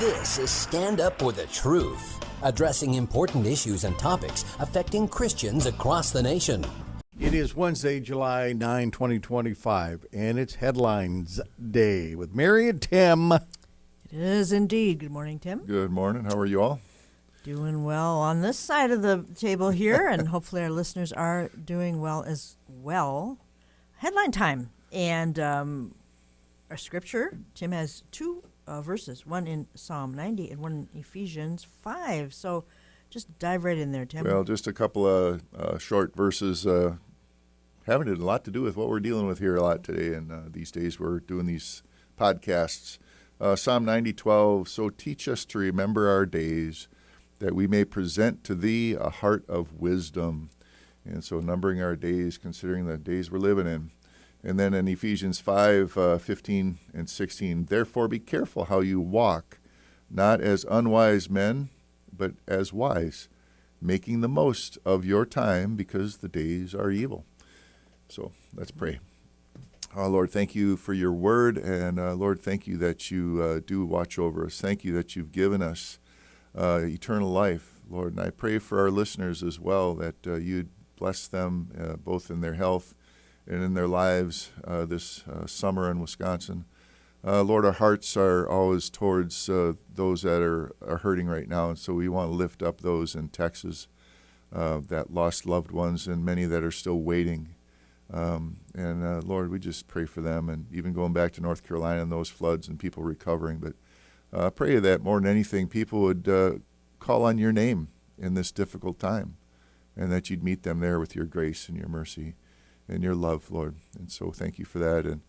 This is Stand Up for the Truth, addressing important issues and topics affecting Christians across the nation. It is Wednesday, July 9, 2025, and it's Headlines Day with Mary and Tim. It is indeed. Good morning, Tim. Good morning. How are you all? Doing well on this side of the table here, and hopefully our listeners are doing well as well. Headline time. And our scripture, Tim has two verses, one in Psalm 90 and one in Ephesians 5. So just dive right in there, Tim. Well, just a couple of short verses having a lot to do with what we're dealing with here a lot today. And these days we're doing these podcasts. Psalm 90:12, so teach us to remember our days, that we may present to thee a heart of wisdom. And so numbering our days, considering the days we're living in. And then in Ephesians 5:15 and 16, therefore be careful how you walk, not as unwise men, but as wise, making the most of your time because the days are evil. So let's pray. Lord, thank you for your word, and Lord, thank you that you do watch over us. Thank you that you've given us eternal life, Lord. And I pray for our listeners as well, that you'd bless them both in their health and in their lives this summer in Wisconsin. Lord, our hearts are always towards those that are hurting right now, and so we want to lift up those in Texas that lost loved ones and many that are still waiting. And Lord, we just pray for them, and even going back to North Carolina and those floods and people recovering. But pray that more than anything, people would call on your name in this difficult time, and that you'd meet them there with your grace and your mercy and your love, Lord. And so thank you for that, and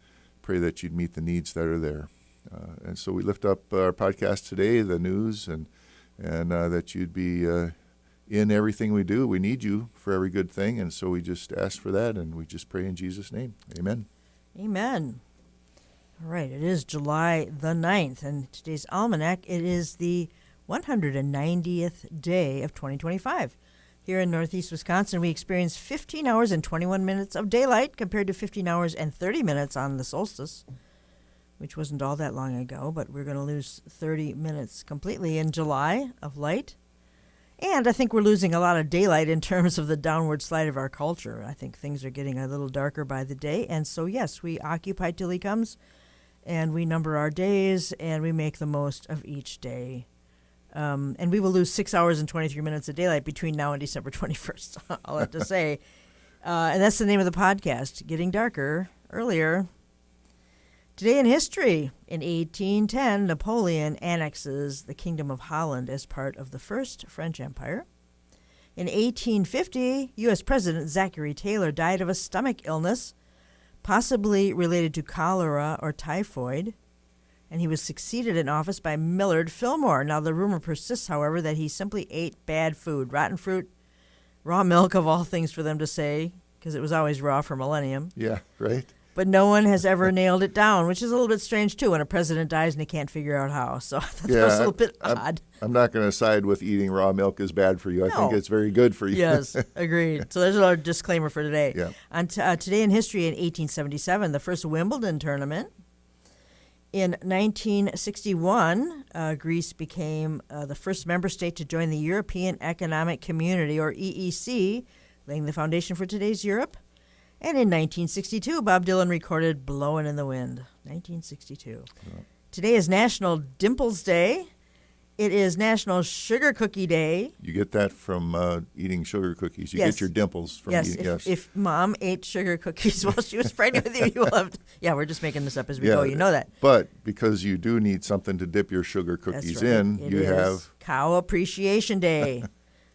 pray that you'd meet the needs that are there. And so we lift up our podcast today, the news, and that you'd be in everything we do. We need you for every good thing, and so we just ask for that, and we just pray in Jesus' name. Amen. Amen. All right, it is July the 9th, and today's almanac, it is the 190th day of 2025. Here in northeast Wisconsin, we experienced 15 hours and 21 minutes of daylight compared to 15 hours and 30 minutes on the solstice, which wasn't all that long ago, but we're going to lose 30 minutes completely in July of light. And I think we're losing a lot of daylight in terms of the downward slide of our culture. I think things are getting a little darker by the day. And so, yes, we occupy till he comes, and we number our days, and we make the most of each day. And we will lose 6 hours and 23 minutes of daylight between now and December 21st, I'll have to say. And that's the name of the podcast, Getting Darker, earlier. Today in history, in 1810, Napoleon annexes the Kingdom of Holland as part of the First French Empire. In 1850, U.S. President Zachary Taylor died of a stomach illness, possibly related to cholera or typhoid, and he was succeeded in office by Millard Fillmore. Now, the rumor persists, however, that he simply ate bad food, rotten fruit, raw milk, of all things for them to say, because it was always raw for millennium. Yeah, right. But no one has ever nailed it down, which is a little bit strange, too, when a president dies and they can't figure out how. So I thought that was a little bit odd. I'm not going to side with eating raw milk is bad for you. I think it's very good for you. Yes, agreed. So there's our disclaimer for today. Yeah. On today in history, in 1877, the first Wimbledon tournament. In 1961, Greece became the first member state to join the European Economic Community, or EEC, laying the foundation for today's Europe. And in 1962, Bob Dylan recorded Blowin' in the Wind. 1962. Yeah. Today is National Dimples Day. It is National Sugar Cookie Day. You get that from eating sugar cookies. You get your dimples from eating. Yes, if Mom ate sugar cookies while she was pregnant with you, you will have to. Yeah, we're just making this up as we go. You know that. But because you do need something to dip your sugar cookies in, you have Cow Appreciation Day.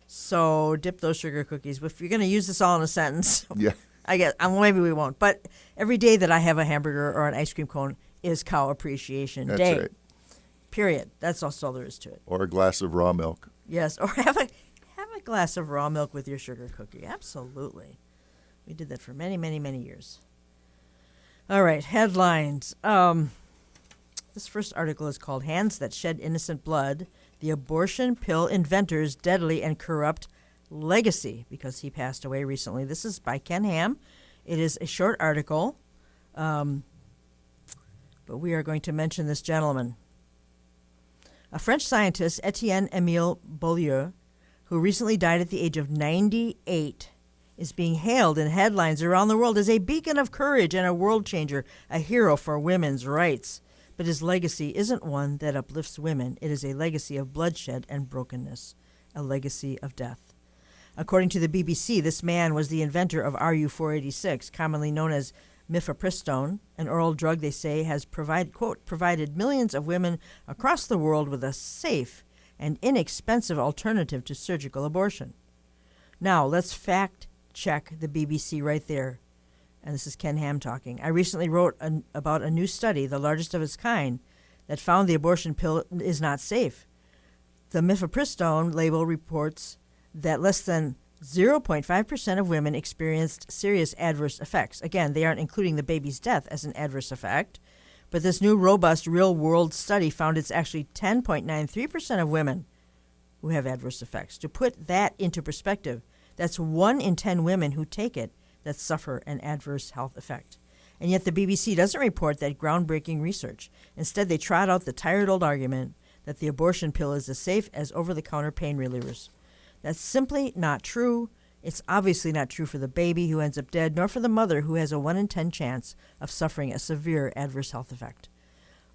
So dip those sugar cookies. If you're going to use this all in a sentence, yeah, I guess maybe we won't. But every day that I have a hamburger or an ice cream cone is Cow Appreciation Day. That's right. Period. That's all there is to it. Or a glass of raw milk. Yes, or have a glass of raw milk with your sugar cookie. Absolutely. We did that for many, many, many years. All right, headlines. This first article is called Hands That Shed Innocent Blood, the Abortion Pill Inventor's Deadly and Corrupt Legacy, because he passed away recently. This is by Ken Ham. It is a short article, but we are going to mention this gentleman. A French scientist, Étienne-Émile, who recently died at the age of 98, is being hailed in headlines around the world as a beacon of courage and a world changer, a hero for women's rights. But his legacy isn't one that uplifts women. It is a legacy of bloodshed and brokenness, a legacy of death. According to the BBC, this man was the inventor of RU-486, commonly known as mifepristone, an oral drug they say has provided millions of women across the world with a safe and inexpensive alternative to surgical abortion. Now, let's fact check the BBC right there. And this is Ken Ham talking. I recently wrote about a new study, the largest of its kind, that found the abortion pill is not safe. The mifepristone label reports that less than 0.5% of women experienced serious adverse effects. Again, they aren't including the baby's death as an adverse effect, but this new robust real-world study found it's actually 10.93% of women who have adverse effects. To put that into perspective, that's 1 in 10 women who take it that suffer an adverse health effect. And yet the BBC doesn't report that groundbreaking research. Instead, they trot out the tired old argument that the abortion pill is as safe as over-the-counter pain relievers. That's simply not true. It's obviously not true for the baby who ends up dead, nor for the mother who has a 1 in 10 chance of suffering a severe adverse health effect.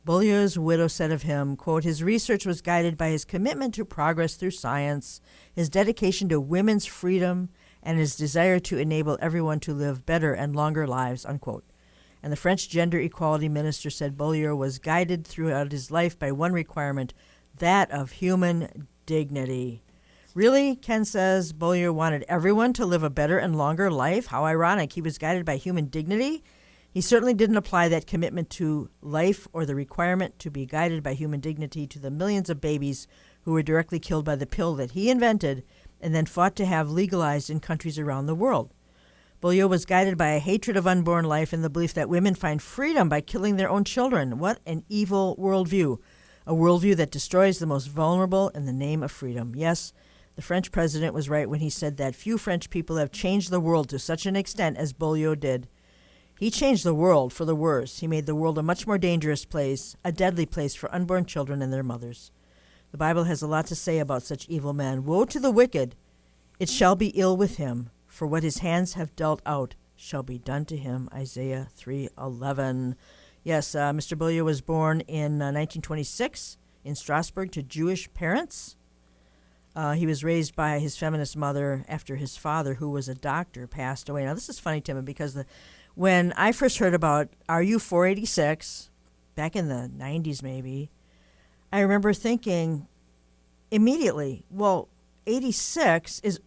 Beaulieu's widow said of him, quote, his research was guided by his commitment to progress through science, his dedication to women's freedom, and his desire to enable everyone to live better and longer lives, unquote. And the French gender equality minister said Beaulieu was guided throughout his life by one requirement, that of human dignity. Really, Ken says, Beaulieu wanted everyone to live a better and longer life? How ironic. He was guided by human dignity? He certainly didn't apply that commitment to life or the requirement to be guided by human dignity to the millions of babies who were directly killed by the pill that he invented and then fought to have legalized in countries around the world. Beaulieu was guided by a hatred of unborn life and the belief that women find freedom by killing their own children. What an evil worldview. A worldview that destroys the most vulnerable in the name of freedom. Yes, the French president was right when he said that few French people have changed the world to such an extent as Beaulieu did. He changed the world for the worse. He made the world a much more dangerous place, a deadly place for unborn children and their mothers. The Bible has a lot to say about such evil men. Woe to the wicked! It shall be ill with him, for what his hands have dealt out shall be done to him. Isaiah 3:11. Yes, Mr. Beaulieu was born in 1926 in Strasbourg to Jewish parents. He was raised by his feminist mother after his father, who was a doctor, passed away. Now, this is funny, Tim, because when I first heard about RU-486, back in the 90s maybe, I remember thinking immediately, well, 86 is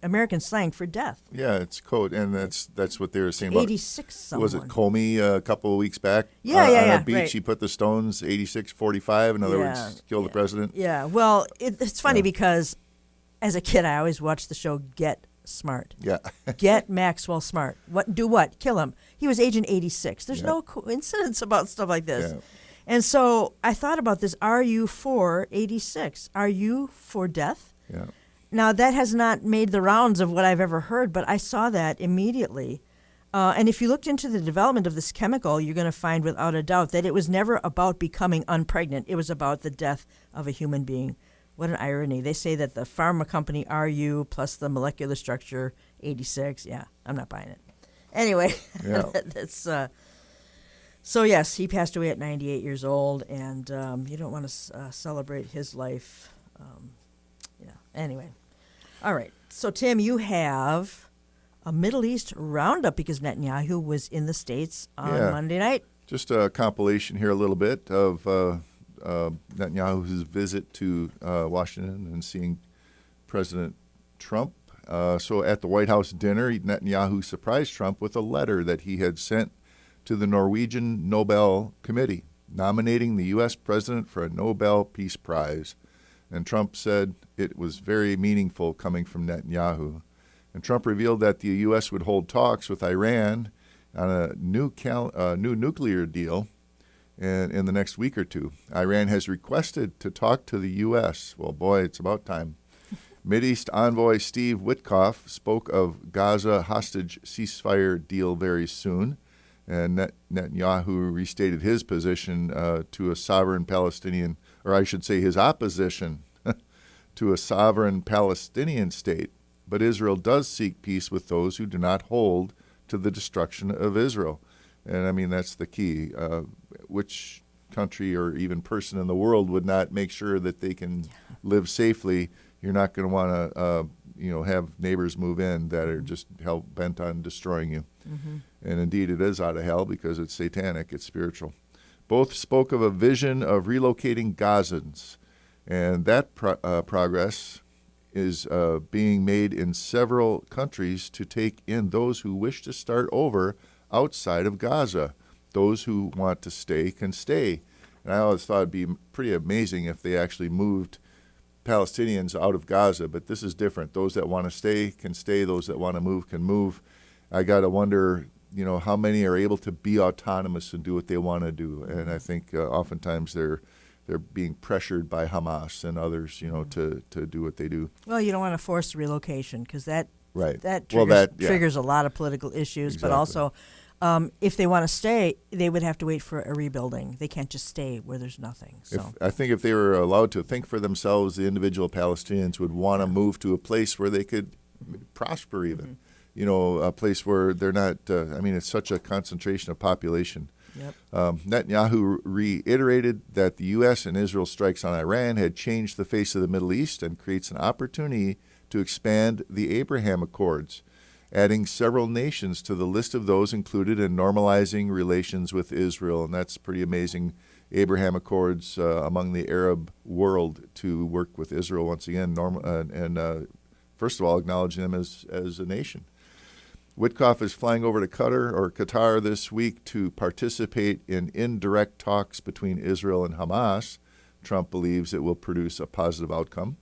American slang for death. Yeah, it's code, and that's what they were saying about 86 someone. Was it Comey a couple of weeks back? Yeah, on yeah, a beach, right. he put the stones 86-45. In other words, kill the president. Yeah, well, it's funny because as a kid, I always watched the show Get Smart. Yeah. Get Maxwell Smart. Do what? Kill him. He was Agent 86. There's no coincidence about stuff like this. Yeah. And so I thought about this RU-486. Are you for death? Yeah. Now, that has not made the rounds of what I've ever heard, but I saw that immediately. And if you looked into the development of this chemical, you're going to find without a doubt that it was never about becoming unpregnant. It was about the death of a human being. What an irony. They say that the pharma company RU plus the molecular structure 86. Yeah, I'm not buying it. Anyway, that's... So, yes, he passed away at 98 years old, and you don't want to celebrate his life. Anyway. All right. So, Tim, you have a Middle East roundup because Netanyahu was in the States on Monday night. Just a compilation here a little bit of Netanyahu's visit to Washington and seeing President Trump. So at the White House dinner, Netanyahu surprised Trump with a letter that he had sent to the Norwegian Nobel Committee, nominating the U.S. president for a Nobel Peace Prize. And Trump said it was very meaningful coming from Netanyahu. And Trump revealed that the U.S. would hold talks with Iran on a new nuclear deal in the next week or two. Iran has requested to talk to the U.S. Well, boy, it's about time. Mideast envoy Steve Witkoff spoke of Gaza hostage ceasefire deal very soon. And Netanyahu restated his position to a sovereign Palestinian, or I should say his opposition to a sovereign Palestinian state. But Israel does seek peace with those who do not hold to the destruction of Israel. And I mean, that's the key. Which country or even person in the world would not make sure that they can live safely? You're not going to want to, have neighbors move in that are just hell bent on destroying you. Mm-hmm. And indeed, it is out of hell because it's satanic, it's spiritual. Both spoke of a vision of relocating Gazans, and that progress is being made in several countries to take in those who wish to start over outside of Gaza. Those who want to stay can stay. And I always thought it'd be pretty amazing if they actually moved Palestinians out of Gaza, but this is different. Those that want to stay can stay. Those that want to move can move. I got to wonder, how many are able to be autonomous and do what they want to do. And I think oftentimes they're being pressured by Hamas and others, to do what they do. Well, you don't want to force relocation because that Right. triggers a lot of political issues. Exactly. But also, if they want to stay, they would have to wait for a rebuilding. They can't just stay where there's nothing. So I think if they were allowed to think for themselves, the individual Palestinians would want to move to a place where they could prosper even. A place where they're not, it's such a concentration of population. Yep. Netanyahu reiterated that the U.S. and Israel strikes on Iran had changed the face of the Middle East and creates an opportunity to expand the Abraham Accords, adding several nations to the list of those included in normalizing relations with Israel. And that's pretty amazing. Abraham Accords among the Arab world to work with Israel once again, first of all, acknowledging them as a nation. Witkoff is flying over to Qatar this week to participate in indirect talks between Israel and Hamas. Trump believes it will produce a positive outcome.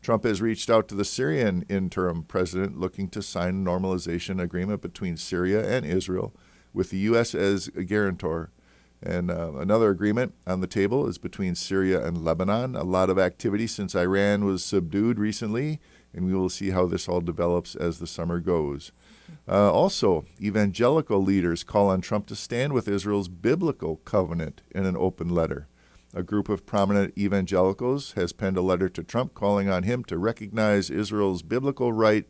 Trump has reached out to the Syrian interim president looking to sign a normalization agreement between Syria and Israel with the U.S. as a guarantor. And another agreement on the table is between Syria and Lebanon. A lot of activity since Iran was subdued recently, and we will see how this all develops as the summer goes. Also, evangelical leaders call on Trump to stand with Israel's biblical covenant in an open letter. A group of prominent evangelicals has penned a letter to Trump calling on him to recognize Israel's biblical right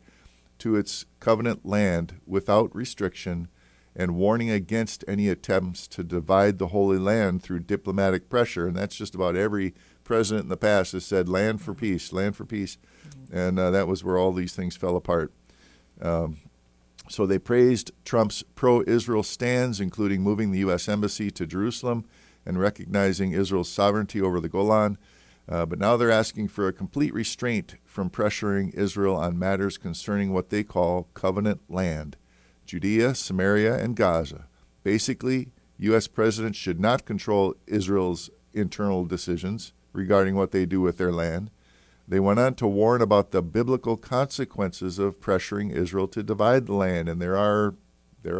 to its covenant land without restriction and warning against any attempts to divide the Holy Land through diplomatic pressure. And that's just about every president in the past has said, land for peace, land for peace. And that was where all these things fell apart. So they praised Trump's pro-Israel stands, including moving the U.S. Embassy to Jerusalem and recognizing Israel's sovereignty over the Golan. But now they're asking for a complete restraint from pressuring Israel on matters concerning what they call covenant land, Judea, Samaria, and Gaza. Basically, U.S. presidents should not control Israel's internal decisions regarding what they do with their land. They went on to warn about the biblical consequences of pressuring Israel to divide the land, and there are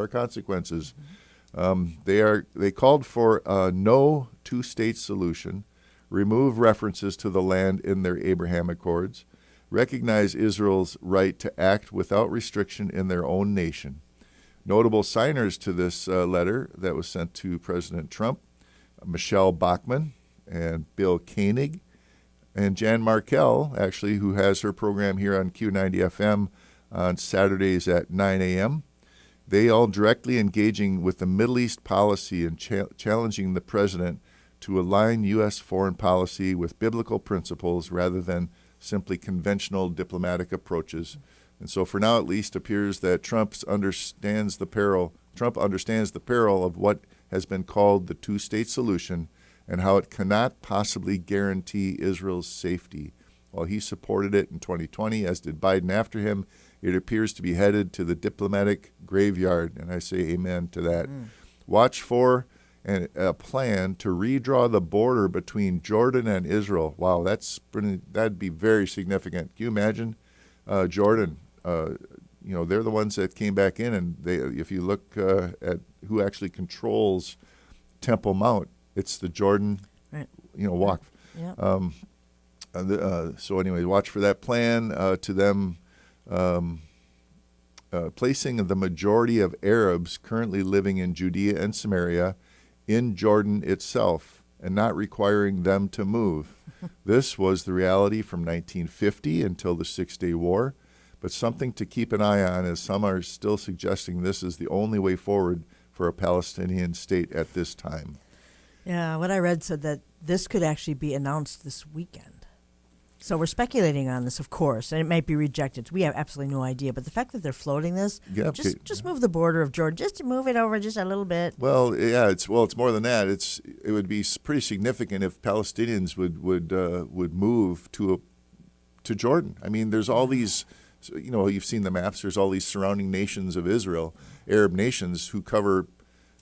consequences. They called for a no two-state solution, remove references to the land in their Abraham Accords, recognize Israel's right to act without restriction in their own nation. Notable signers to this letter that was sent to President Trump, Michelle Bachmann and Bill Koenig, and Jan Markell, actually, who has her program here on Q90 FM on Saturdays at 9 a.m. They all directly engaging with the Middle East policy and challenging the president to align U.S. foreign policy with biblical principles rather than simply conventional diplomatic approaches. And so for now, at least, appears that Trump understands the peril of what has been called the two-state solution and how it cannot possibly guarantee Israel's safety. While he supported it in 2020, as did Biden after him, it appears to be headed to the diplomatic graveyard, and I say amen to that. Watch for a plan to redraw the border between Jordan and Israel. Wow, that'd be very significant. Can you imagine Jordan? They're the ones that came back in, and if you look at who actually controls Temple Mount, it's the Jordan, Waqf. Yeah. So anyway, watch for that plan to them placing the majority of Arabs currently living in Judea and Samaria in Jordan itself and not requiring them to move. This was the reality from 1950 until the Six-Day War, but something to keep an eye on, as some are still suggesting this is the only way forward for a Palestinian state at this time. Yeah, what I read said that this could actually be announced this weekend. So we're speculating on this, of course, and it might be rejected. We have absolutely no idea. But the fact that they're floating this, just move the border of Jordan, just to move it over just a little bit. Well, yeah, it's more than that. It would be pretty significant if Palestinians would move to Jordan. I mean, there's all these, you've seen the maps. There's all these surrounding nations of Israel, Arab nations, who cover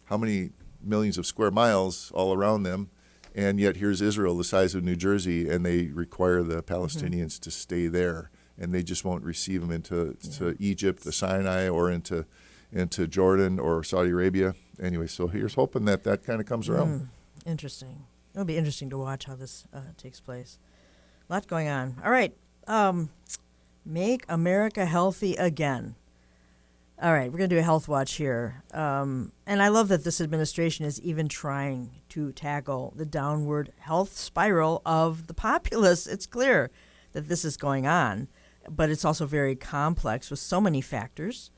how many millions of square miles all around them. And yet here's Israel, the size of New Jersey, and they require the Palestinians to stay there, and they just won't receive them into Egypt, the Sinai, or into Jordan or Saudi Arabia. Anyway, so here's hoping that kind of comes around. Interesting. It'll be interesting to watch how this takes place. A lot going on. All right. Make America healthy again. All right, we're going to do a health watch here. And I love that this administration is even trying to tackle the downward health spiral of the populace. It's clear that this is going on, but it's also very complex with so many factors,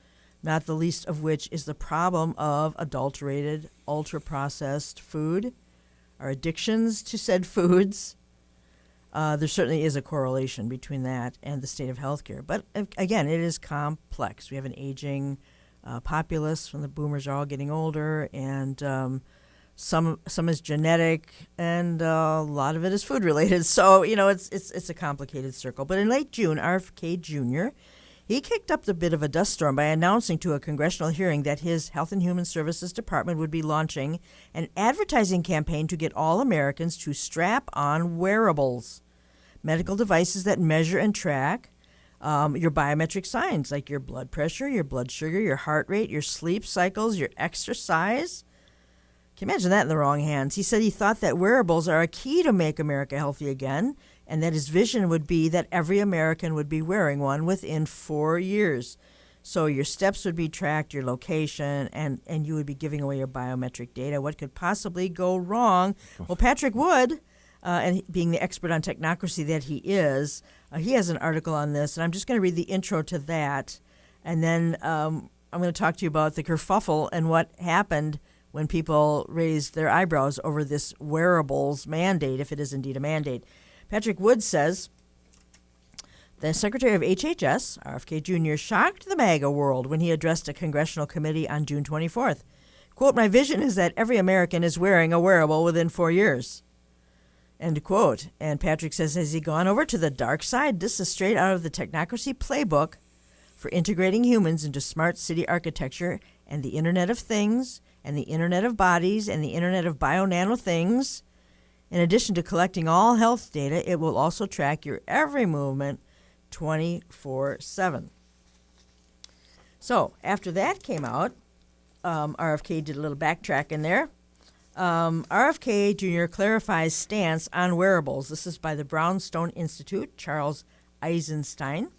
not the least of which is the problem of adulterated, ultra-processed food, our addictions to said foods. There certainly is a correlation between that and the state of healthcare. But again, it is complex. We have an aging populace when the boomers are all getting older, and some is genetic, and a lot of it is food related. So it's a complicated circle. But in late June, RFK Jr. he kicked up the bit of a dust storm by announcing to a congressional hearing that his Health and Human Services Department would be launching an advertising campaign to get all Americans to strap on wearables. Medical devices that measure and track your biometric signs, like your blood pressure, your blood sugar, your heart rate, your sleep cycles, your exercise. Can you imagine that in the wrong hands? He said he thought that wearables are a key to make America healthy again, and that his vision would be that every American would be wearing one within 4 years. So your steps would be tracked, your location, and you would be giving away your biometric data. What could possibly go wrong? Well, Patrick Wood, and being the expert on technocracy that he is, he has an article on this, and I'm just going to read the intro to that, and then I'm going to talk to you about the kerfuffle and what happened when people raised their eyebrows over this wearables mandate, if it is indeed a mandate. Patrick Wood says, the Secretary of HHS, RFK Jr., shocked the MAGA world when he addressed a congressional committee on June 24th. Quote, "My vision is that every American is wearing a wearable within 4 years." End quote. And Patrick says, has he gone over to the dark side? This is straight out of the technocracy playbook for integrating humans into smart city architecture and the Internet of Things and the Internet of Bodies and the Internet of Bio-Nano Things. In addition to collecting all health data, it will also track your every movement 24/7. So after that came out, RFK did a little backtrack in there. RFK Jr. clarifies stance on wearables. This is by the Brownstone Institute, Charles Eisenstein.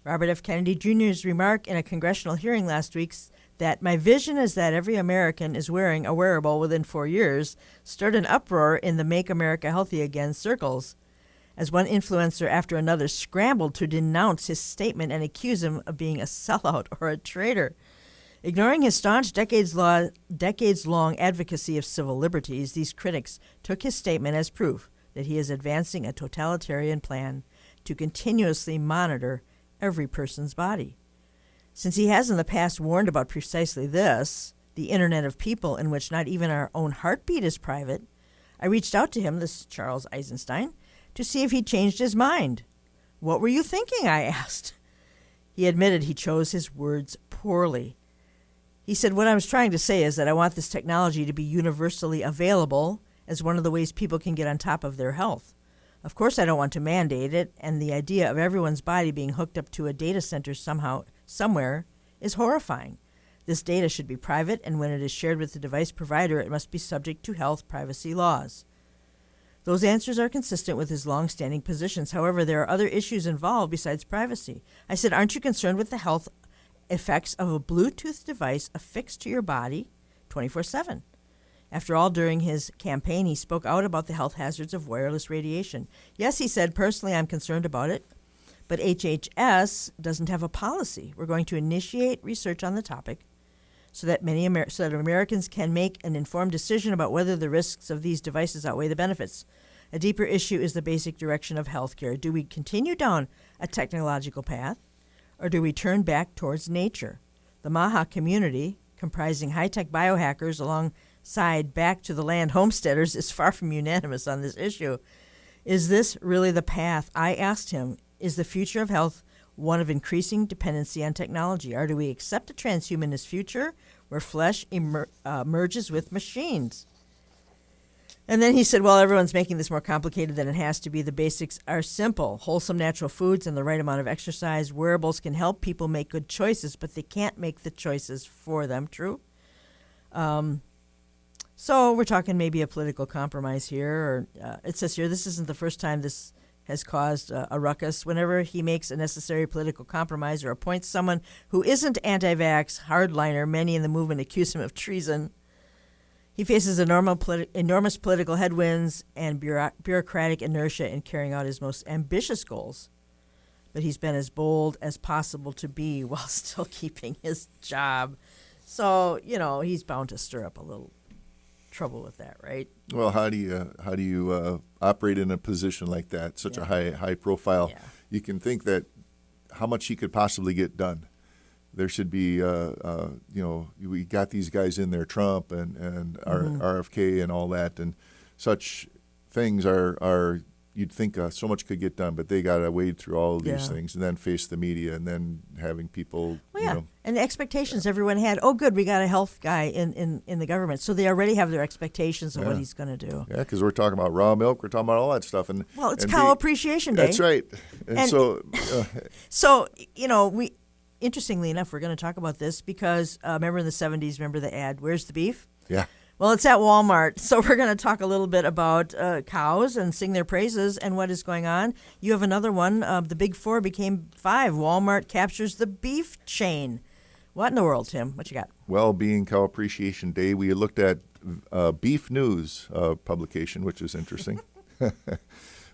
Robert F. Kennedy Jr.'s remark in a congressional hearing last week that my vision is that every American is wearing a wearable within 4 years stirred an uproar in the Make America Healthy Again circles, as one influencer after another scrambled to denounce his statement and accuse him of being a sellout or a traitor. Ignoring his staunch decades-long advocacy of civil liberties, these critics took his statement as proof that he is advancing a totalitarian plan to continuously monitor every person's body. Since he has in the past warned about precisely this, the Internet of People in which not even our own heartbeat is private, I reached out to him, this is Charles Eisenstein, to see if he'd changed his mind. What were you thinking? I asked. He admitted he chose his words poorly. He said, what I was trying to say is that I want this technology to be universally available as one of the ways people can get on top of their health. Of course, I don't want to mandate it, and the idea of everyone's body being hooked up to a data center somewhere, is horrifying. This data should be private, and when it is shared with the device provider, it must be subject to health privacy laws. Those answers are consistent with his long-standing positions. However, there are other issues involved besides privacy. I said, aren't you concerned with the health effects of a Bluetooth device affixed to your body 24/7. After all, during his campaign, he spoke out about the health hazards of wireless radiation. Yes, he said, personally, I'm concerned about it, but HHS doesn't have a policy. We're going to initiate research on the topic so that Americans can make an informed decision about whether the risks of these devices outweigh the benefits. A deeper issue is the basic direction of healthcare. Do we continue down a technological path, or do we turn back towards nature? The Maha community, comprising high-tech biohackers alongside back-to-the-land homesteaders, is far from unanimous on this issue. Is this really the path? I asked him, is the future of health one of increasing dependency on technology, or do we accept a transhumanist future where flesh merges with machines? And then he said, well, everyone's making this more complicated than it has to be. The basics are simple. Wholesome natural foods and the right amount of exercise. Wearables can help people make good choices, but they can't make the choices for them. True? So we're talking maybe a political compromise here. Or it says here, this isn't the first time this has caused a ruckus. Whenever he makes a necessary political compromise or appoints someone who isn't anti-vax, hardliner, many in the movement accuse him of treason. He faces enormous political headwinds and bureaucratic inertia in carrying out his most ambitious goals. But he's been as bold as possible to be while still keeping his job. So, he's bound to stir up a little trouble with that, right? Well, how do you operate in a position like that, such a high profile? Yeah. You can think that how much he could possibly get done. There should be, we got these guys in there, Trump and RFK and all that, and such things are you'd think so much could get done, but they got to wade through all of these things and then face the media and then having people, And the expectations everyone had, oh, good, we got a health guy in the government. So they already have their expectations of what he's going to do. Yeah, because we're talking about raw milk, we're talking about all that stuff. Well, it's Cow Appreciation Day. That's right. And so, we... Interestingly enough, we're going to talk about this because remember in the 70s, remember the ad, where's the beef? Yeah. Well, it's at Walmart. So we're going to talk a little bit about cows and sing their praises and what is going on. You have another one. The Big Four became five. Walmart captures the beef chain. What in the world, Tim? What you got? Well, being Cow Appreciation Day, we looked at Beef News publication, which is interesting.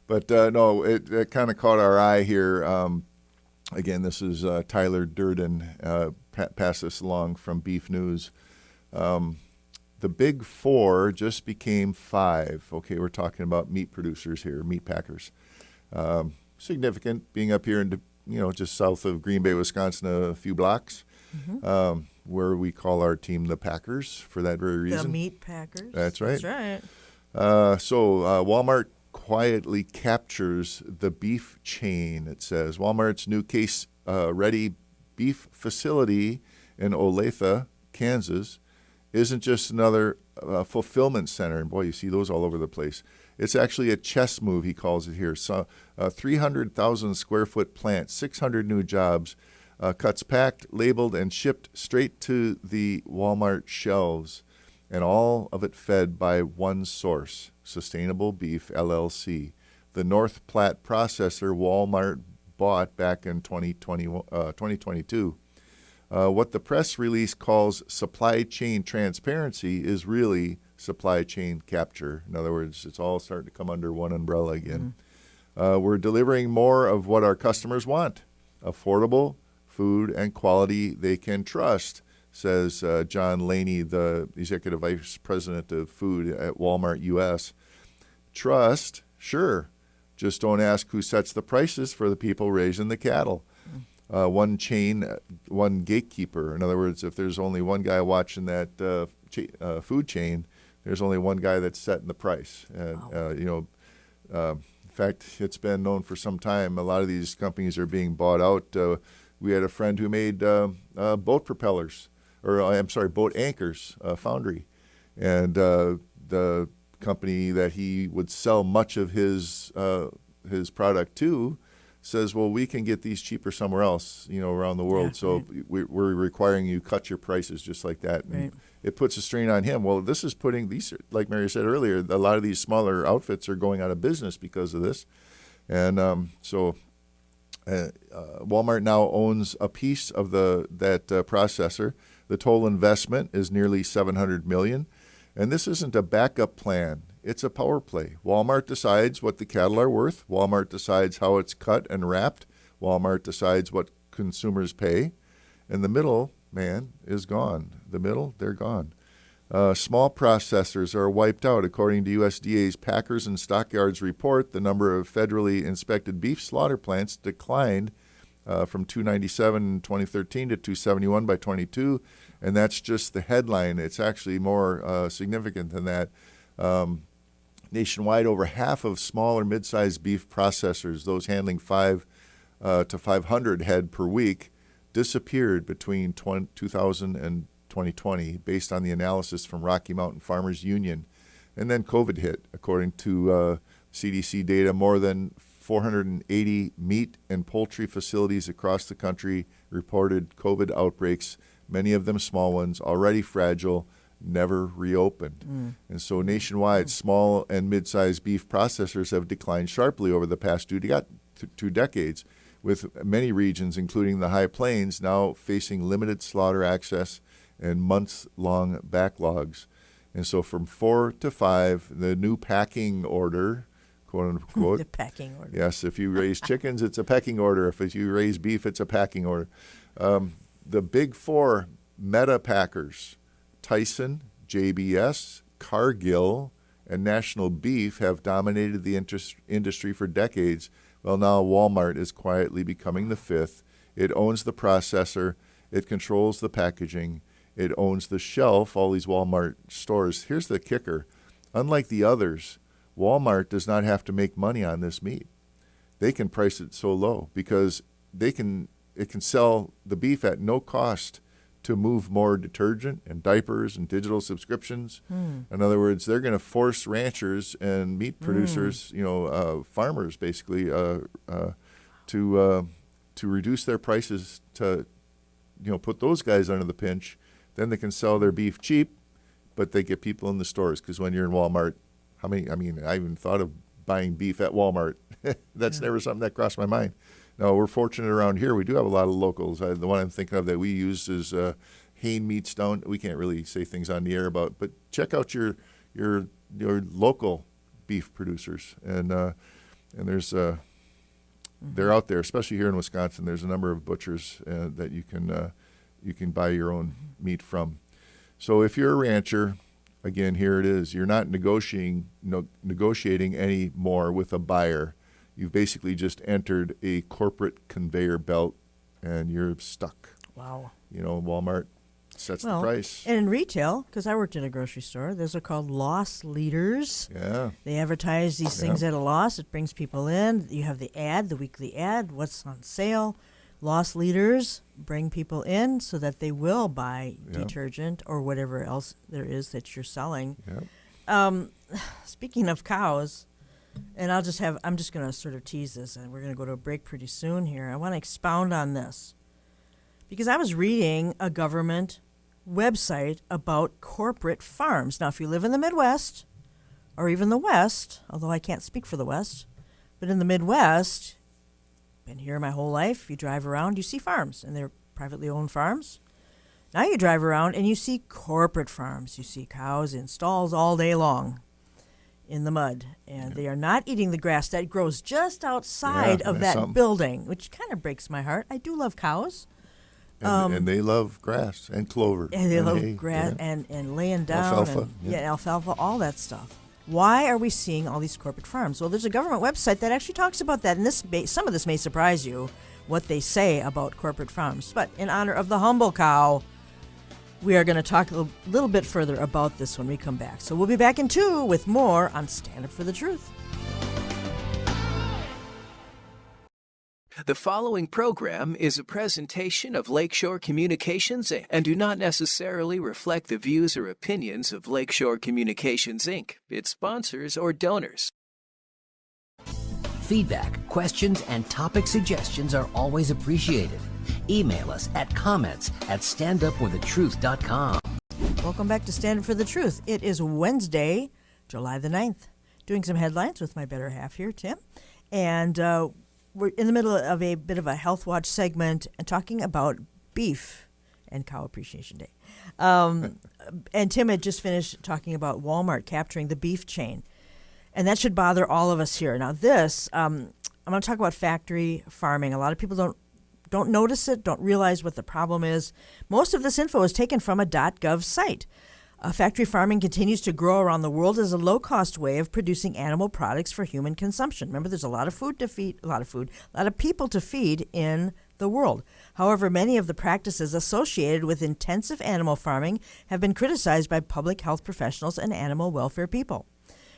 But no, it kind of caught our eye here. Again, this is Tyler Durden, passed this along from Beef News. The Big Four just became five. Okay, we're talking about meat producers here, meat packers. Significant, being up here in, just south of Green Bay, Wisconsin, a few blocks, where we call our team the Packers for that very reason. The meat packers. That's right. That's right. So Walmart quietly captures the beef chain, it says. Walmart's new case-ready beef facility in Olathe, Kansas, isn't just another fulfillment center. And boy, you see those all over the place. It's actually a chess move, he calls it here. So, 300,000 square foot plant, 600 new jobs, cuts packed, labeled, and shipped straight to the Walmart shelves. And all of it fed by one source, Sustainable Beef, LLC, the North Platte processor Walmart bought back in 2022. What the press release calls supply chain transparency is really supply chain capture. In other words, it's all starting to come under one umbrella again. We're delivering more of what our customers want, affordable food and quality they can trust, says John Laney, the Executive Vice President of Food at Walmart U.S. Trust, sure. Just don't ask who sets the prices for the people raising the cattle. One chain, one gatekeeper. In other words, if there's only one guy watching that food chain, there's only one guy that's setting the price. And, in fact, it's been known for some time, a lot of these companies are being bought out. We had a friend who made boat propellers. Boat anchors, foundry. And the company that he would sell much of his product to says, well, we can get these cheaper somewhere else, around the world. We're requiring you cut your prices just like that. Right. And it puts a strain on him. Well, this is putting these, like Mary said earlier, a lot of these smaller outfits are going out of business because of this. And so Walmart now owns a piece of that processor. The total investment is nearly $700 million. And this isn't a backup plan. It's a power play. Walmart decides what the cattle are worth. Walmart decides how it's cut and wrapped. Walmart decides what consumers pay. And the middle man is gone. The middle, they're gone. Small processors are wiped out. According to USDA's Packers and Stockyards report, the number of federally inspected beef slaughter plants declined from 297 in 2013 to 271 by 22, and that's just the headline. It's actually more significant than that. Nationwide, over half of small or mid-sized beef processors, those handling 5 to 500 head per week, disappeared between 2000 and 2020 based on the analysis from Rocky Mountain Farmers Union. And then COVID hit. According to CDC data, more than 480 meat and poultry facilities across the country reported COVID outbreaks, many of them small ones, already fragile, never reopened. And so nationwide, small and mid-sized beef processors have declined sharply over the past two decades, with many regions, including the High Plains, now facing limited slaughter access and months-long backlogs. And so from 4 to 5, the new packing order, quote unquote. The packing order. Yes, if you raise chickens, it's a pecking order. If you raise beef, it's a packing order. The big four meta packers, Tyson, JBS, Cargill, and National Beef, have dominated the industry for decades. Well, now Walmart is quietly becoming the fifth. It owns the processor. It controls the packaging. It owns the shelf, all these Walmart stores. Here's the kicker. Unlike the others, Walmart does not have to make money on this meat. They can price it so low because it can sell the beef at no cost to move more detergent and diapers and digital subscriptions. In other words, they're going to force ranchers and meat producers, farmers basically, to reduce their prices to, put those guys under the pinch. Then they can sell their beef cheap, but they get people in the stores, because when you're in Walmart, I even thought of buying beef at Walmart. That's never something that crossed my mind. No, we're fortunate around here. We do have a lot of locals. The one I'm thinking of that we use is Hain Meats down. We can't really say things on the air about, but check out your local beef producers, and there's they're out there, especially here in Wisconsin. There's a number of butchers that you can buy your own meat from. So if you're a rancher, again, here it is. You're not negotiating any more with a buyer. You've basically just entered a corporate conveyor belt, and you're stuck. Wow. Walmart sets the price. And in retail, because I worked in a grocery store, those are called loss leaders. Yeah. They advertise these things at a loss. It brings people in. You have the weekly ad, what's on sale. Loss leaders bring people in so that they will buy detergent or whatever else there is that you're selling. Yep. Speaking of cows, and I'm just going to sort of tease this, and we're going to go to a break pretty soon here. I want to expound on this because I was reading a government website about corporate farms. Now, if you live in the Midwest or even the West, although I can't speak for the West, but in the Midwest, been here my whole life, you drive around, you see farms, and they're privately owned farms. Now you drive around and you see corporate farms. You see cows in stalls all day long in the mud, and they are not eating the grass that grows just outside of that building, which kind of breaks my heart. I do love cows. And they love grass and clover. And they love grass and laying down. Alfalfa. Alfalfa, all that stuff. Why are we seeing all these corporate farms? Well, there's a government website that actually talks about that, and some of this may surprise you, what they say about corporate farms. But in honor of the humble cow, we are going to talk a little bit further about this when we come back. So we'll be back in 2 with more on Stand Up for the Truth. The following program is a presentation of Lakeshore Communications Inc. and do not necessarily reflect the views or opinions of Lakeshore Communications Inc., its sponsors, or donors. Feedback, questions, and topic suggestions are always appreciated. Email us at comments@standupforthetruth.com. Welcome back to Stand Up for the Truth. It is Wednesday, July the 9th. Doing some headlines with my better half here, Tim. And we're in the middle of a bit of a Health Watch segment and talking about beef and Cow Appreciation Day. And Tim had just finished talking about Walmart capturing the beef chain. And that should bother all of us here. Now this, I'm going to talk about factory farming. A lot of people don't notice it, don't realize what the problem is. Most of this info is taken from a .gov site. Factory farming continues to grow around the world as a low-cost way of producing animal products for human consumption. Remember, there's a lot of people to feed in the world. However, many of the practices associated with intensive animal farming have been criticized by public health professionals and animal welfare people.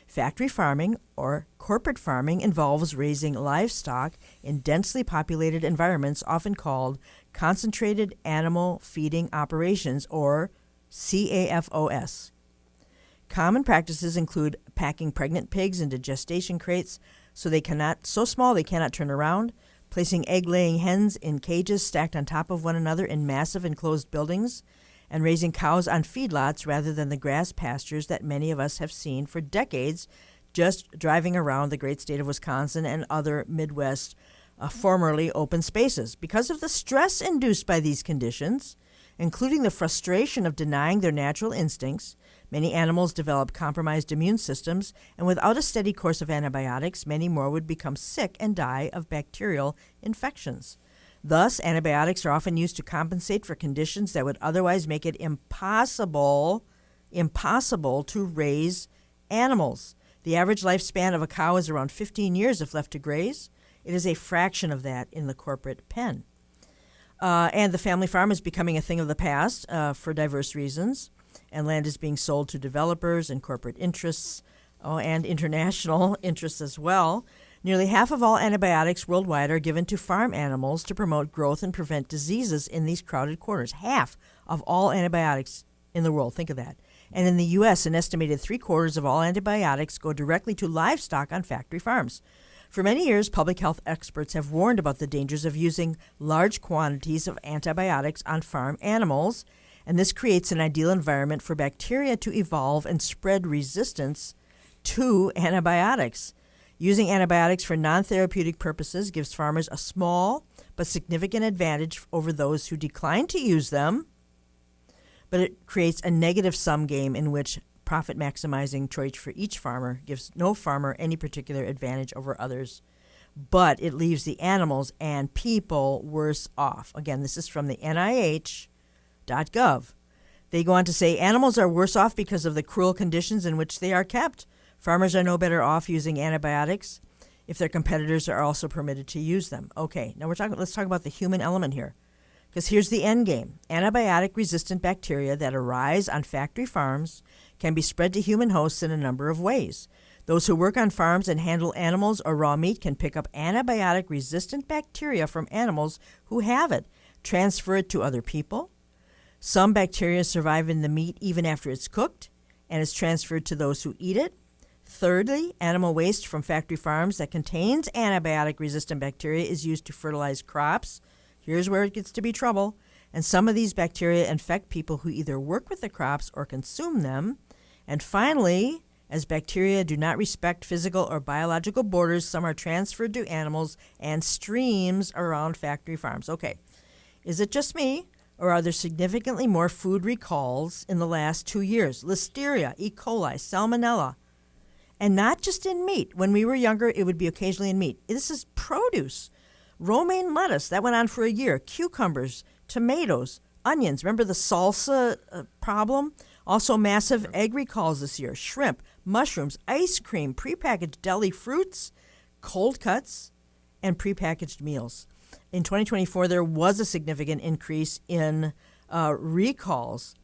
Factory farming, or corporate farming, involves raising livestock in densely populated environments, often called concentrated animal feeding operations, or CAFOS. Common practices include packing pregnant pigs into gestation crates so small they cannot turn around, placing egg-laying hens in cages stacked on top of one another in massive enclosed buildings, and raising cows on feedlots rather than the grass pastures that many of us have seen for decades just driving around the great state of Wisconsin and other Midwest formerly open spaces. Because of the stress induced by these conditions, including the frustration of denying their natural instincts, many animals develop compromised immune systems, and without a steady course of antibiotics, many more would become sick and die of bacterial infections. Thus, antibiotics are often used to compensate for conditions that would otherwise make it impossible to raise animals. The average lifespan of a cow is around 15 years if left to graze. It is a fraction of that in the corporate pen. And the family farm is becoming a thing of the past for diverse reasons, and land is being sold to developers and corporate interests and international interests as well. Nearly half of all antibiotics worldwide are given to farm animals to promote growth and prevent diseases in these crowded quarters. Half of all antibiotics in the world, think of that. And in the U.S., an estimated 3/4 of all antibiotics go directly to livestock on factory farms. For many years, public health experts have warned about the dangers of using large quantities of antibiotics on farm animals, and this creates an ideal environment for bacteria to evolve and spread resistance to antibiotics. Using antibiotics for non-therapeutic purposes gives farmers a small but significant advantage over those who decline to use them, but it creates a negative sum game in which profit-maximizing choice for each farmer gives no farmer any particular advantage over others, but it leaves the animals and people worse off. Again, this is from the NIH.gov. They go on to say, animals are worse off because of the cruel conditions in which they are kept. Farmers are no better off using antibiotics if their competitors are also permitted to use them. Okay, now let's talk about the human element here, because here's the end game. Antibiotic-resistant bacteria that arise on factory farms can be spread to human hosts in a number of ways. Those who work on farms and handle animals or raw meat can pick up antibiotic-resistant bacteria from animals who have it, transfer it to other people. Some bacteria survive in the meat even after it's cooked and is transferred to those who eat it. Thirdly, animal waste from factory farms that contains antibiotic-resistant bacteria is used to fertilize crops. Here's where it gets to be trouble. And some of these bacteria infect people who either work with the crops or consume them. And finally, as bacteria do not respect physical or biological borders, some are transferred to animals and streams around factory farms. Okay, is it just me, or are there significantly more food recalls in the last 2 years? Listeria, E. coli, Salmonella. And not just in meat. When we were younger, it would be occasionally in meat. This is produce. Romaine lettuce, that went on for a year. Cucumbers, tomatoes, onions. Remember the salsa problem? Also massive egg recalls this year. Shrimp, mushrooms, ice cream, prepackaged deli fruits, cold cuts, and prepackaged meals. In 2024, there was a significant increase in recalls.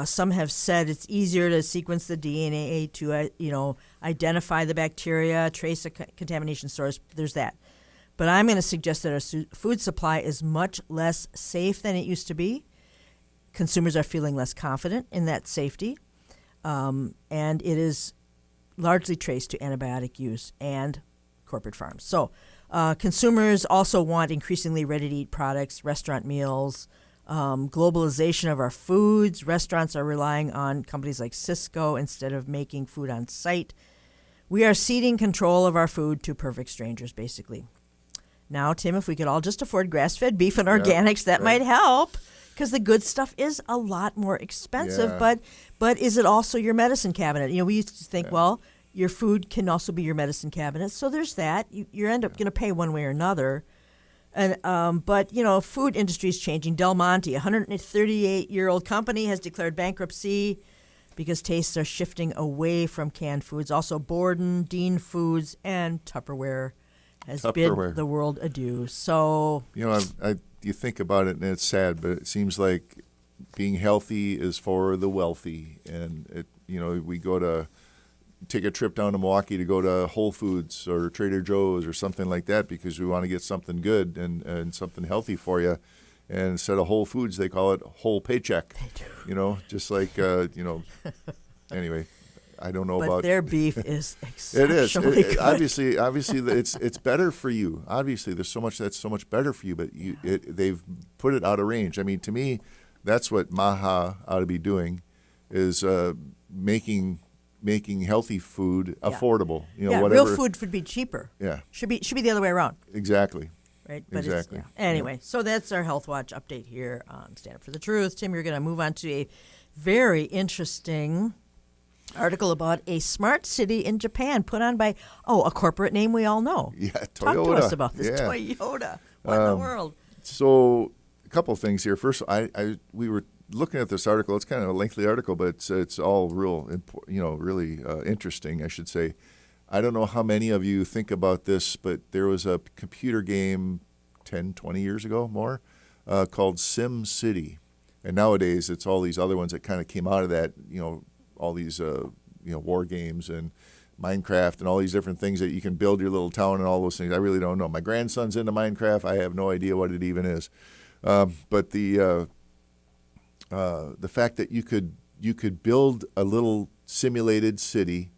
Some have said it's easier to sequence the DNA to, identify the bacteria, trace a contamination source. There's that. But I'm going to suggest that our food supply is much less safe than it used to be. Consumers are feeling less confident in that safety, and it is largely traced to antibiotic use and corporate farms. So consumers also want increasingly ready-to-eat products, restaurant meals, globalization of our foods. Restaurants are relying on companies like Cisco instead of making food on site. We are ceding control of our food to perfect strangers, basically. Now, Tim, if we could all just afford grass-fed beef and organics, that might help, because the good stuff is a lot more expensive. Yeah. But is it also your medicine cabinet? We used to think, well, your food can also be your medicine cabinet. So there's that. You end up going to pay one way or another. And but food industry is changing. Del Monte, a 138-year-old company, has declared bankruptcy because tastes are shifting away from canned foods. Also, Borden, Dean Foods, and Tupperware has bid the world adieu. So you think about it, and it's sad, but it seems like being healthy is for the wealthy, and we go to take a trip down to Milwaukee to go to Whole Foods or Trader Joe's or something like that because we want to get something good and something healthy for you. And instead of Whole Foods, they call it whole paycheck. They do. Just like, anyway, I don't know but about. Their beef is exceptionally good. Obviously, it's better for you. Obviously, there's so much that's so much better for you, but they've put it out of range. I mean, to me, that's what Maha ought to be doing, is making healthy food affordable. Whatever. Real food should be cheaper. Yeah, should be the other way around. Exactly. Right. But exactly. Anyway, so that's our Health Watch update here on Stand Up for the Truth. Tim, you're going to move on to a very interesting article about a smart city in Japan put on by a corporate name we all know. Yeah, Toyota. Talk to us about this. Yeah. Toyota. What in the world? So a couple of things here. First, we were looking at this article. It's kind of a lengthy article, but it's all really interesting, I should say. I don't know how many of you think about this, but there was a computer game 10, 20 years ago, more, called Sim City. And nowadays it's all these other ones that kind of came out of that, all these, war games and Minecraft and all these different things that you can build your little town and all those things. I really don't know. My grandson's into Minecraft. I have no idea what it even is. But the fact that you could build a little simulated city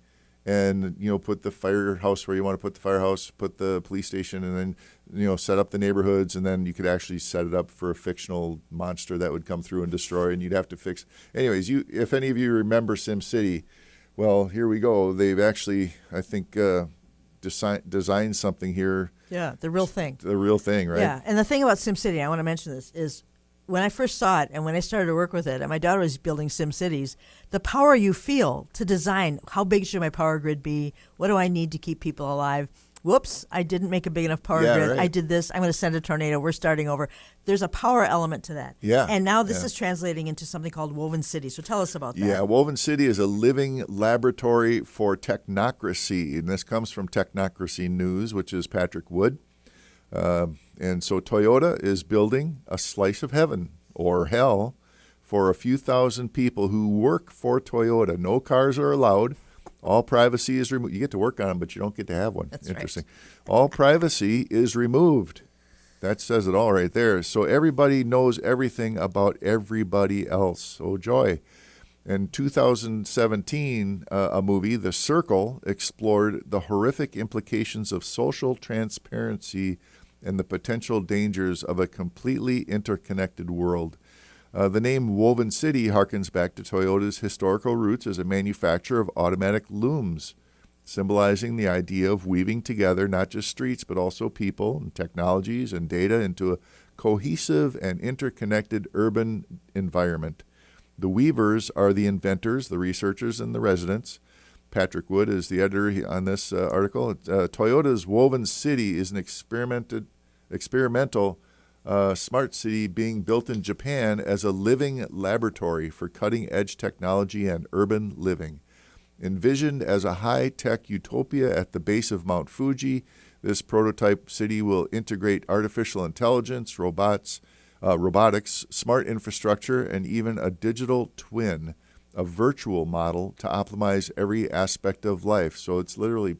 and put the firehouse where you want to put the firehouse, put the police station, and then set up the neighborhoods, and then you could actually set it up for a fictional monster that would come through and destroy, and you'd have to fix. Anyways, if any of you remember SimCity, well, here we go. They've actually, I think, designed something here. Yeah, the real thing. The real thing, right? Yeah, and the thing about SimCity, I want to mention this, is when I first saw it and when I started to work with it, and my daughter was building SimCities, the power you feel to design, how big should my power grid be? What do I need to keep people alive? Whoops, I didn't make a big enough power grid. Right. I did this. I'm going to send a tornado. We're starting over. There's a power element to that. Yeah. And now this is translating into something called Woven City. So tell us about that. Yeah, Woven City is a living laboratory for technocracy. And this comes from Technocracy News, which is Patrick Wood. And so Toyota is building a slice of heaven or hell for a few thousand people who work for Toyota. No cars are allowed. All privacy is removed. You get to work on them, but you don't get to have one. That's interesting. Right. All privacy is removed. That says it all right there. So everybody knows everything about everybody else. Oh, joy. In 2017, a movie, The Circle, explored the horrific implications of social transparency and the potential dangers of a completely interconnected world. The name Woven City harkens back to Toyota's historical roots as a manufacturer of automatic looms, symbolizing the idea of weaving together not just streets but also people and technologies and data into a cohesive and interconnected urban environment. The weavers are the inventors, the researchers, and the residents. Patrick Wood is the editor on this article. Toyota's Woven City is an experimental smart city being built in Japan as a living laboratory for cutting-edge technology and urban living. Envisioned as a high-tech utopia at the base of Mount Fuji, this prototype city will integrate artificial intelligence, robotics, smart infrastructure, and even a digital twin, a virtual model to optimize every aspect of life. So it's literally,